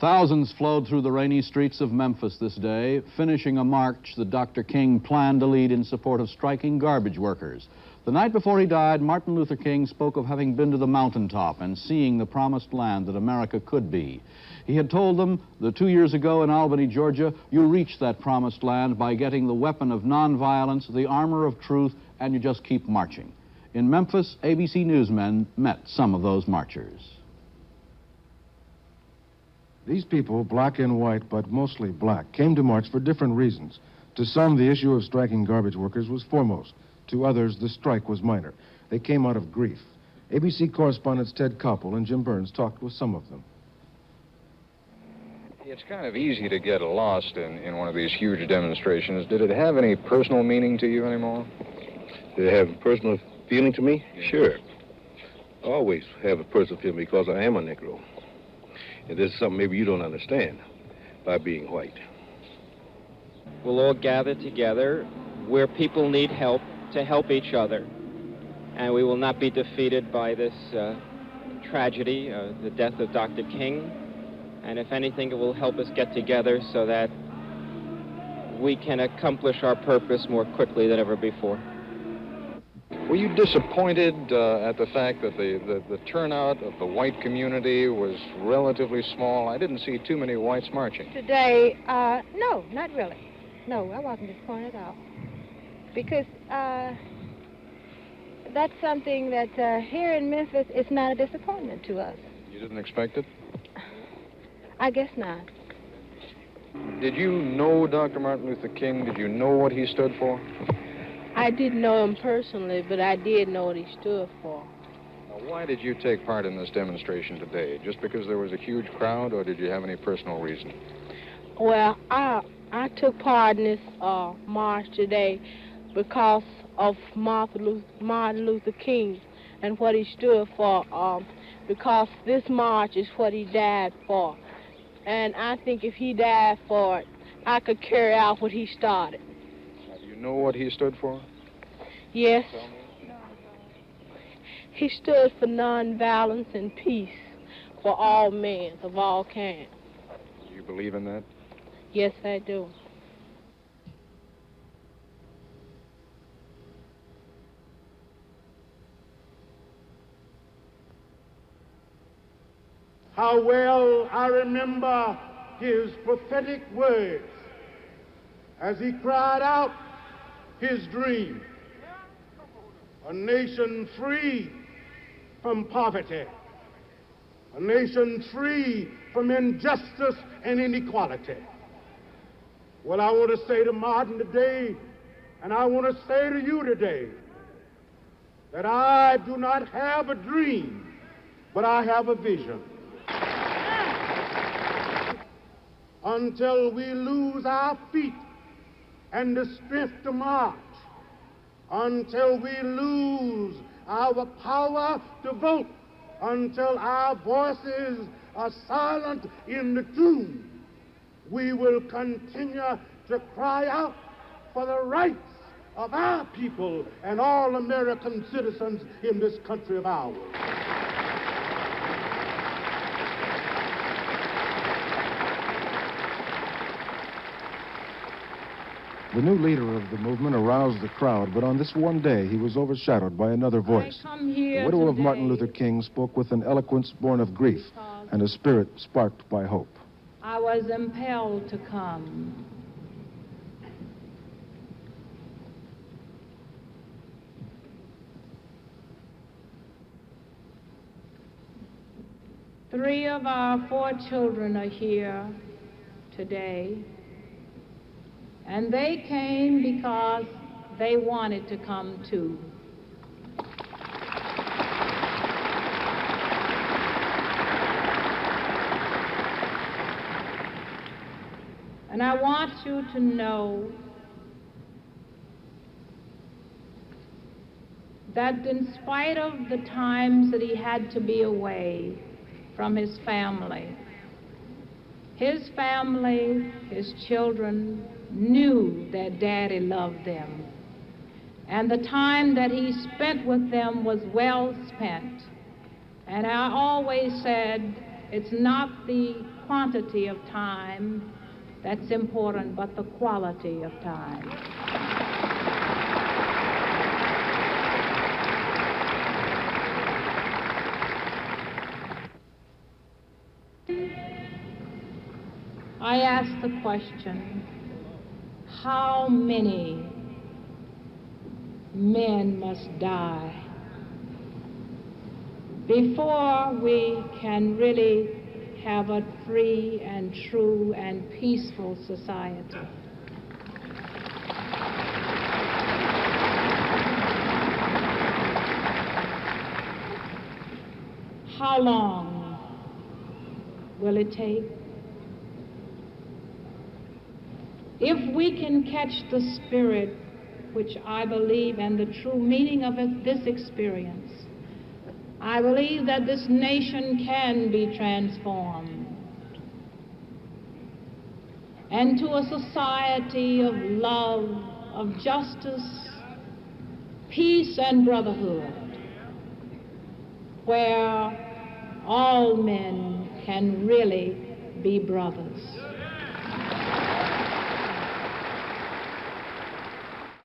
Thousands flowed through the rainy streets of Memphis this day, finishing a march that Dr. King planned to lead in support of striking garbage workers. The night before he died, Martin Luther King spoke of having been to the mountaintop and seeing the promised land that America could be. He had told them that 2 years ago in Albany, Georgia, you reach that promised land by getting the weapon of nonviolence, the armor of truth, and you just keep marching. In Memphis, ABC newsmen met some of those marchers. These people, black and white, but mostly black, came to march for different reasons. To some, the issue of striking garbage workers was foremost. To others, the strike was minor. They came out of grief. ABC correspondents Ted Koppel and Jim Burns talked with some of them. It's kind of easy to get lost in one of these huge demonstrations. Did it have any personal meaning to you anymore? Did it have a personal feeling to me? Sure. I always have a personal feeling because I am a Negro. And this is something maybe you don't understand by being white. We'll all gather together where people need help to help each other. And we will not be defeated by this tragedy, the death of Dr. King. And if anything, it will help us get together so that we can accomplish our purpose more quickly than ever before. Were you disappointed at the fact that the turnout of the white community was relatively small? I didn't see too many whites marching. Today, no, not really. No, I wasn't disappointed at all. Because that's something that here in Memphis, it's not a disappointment to us. You didn't expect it? I guess not. Did you know Dr. Martin Luther King? Did you know what he stood for? I didn't know him personally, but I did know what he stood for. Now, why did you take part in this demonstration today? Just because there was a huge crowd, or did you have any personal reason? Well, I took part in this march today because of Martin Luther King and what he stood for, because this march is what he died for. And I think if he died for it, I could carry out what he started. Now, do you know what he stood for? Yes. He stood for nonviolence and peace for all men of all kinds. Do you believe in that? Yes, I do. How well I remember his prophetic words as he cried out his dream. A nation free from poverty. A nation free from injustice and inequality. Well, I want to say to Martin today, and I want to say to you today, that I do not have a dream, but I have a vision. Until we lose our feet and the strength to march, until we lose our power to vote, until our voices are silent in the tomb, we will continue to cry out for the rights of our people and all American citizens in this country of ours. The new leader of the movement aroused the crowd, but on this one day, he was overshadowed by another voice. The widow of Martin Luther King spoke with an eloquence born of grief and a spirit sparked by hope. I was impelled to come. Three of our 4 children are here today. And they came because they wanted to come too. And I want you to know that in spite of the times that he had to be away from his family, his children, knew that Daddy loved them. And the time that he spent with them was well spent. And I always said, it's not the quantity of time that's important, but the quality of time. I ask the question, how many men must die before we can really have a free and true and peaceful society? How long will it take? If we can catch the spirit, which I believe, and the true meaning of this experience, I believe that this nation can be transformed into a society of love, of justice, peace, and brotherhood, where all men can really be brothers.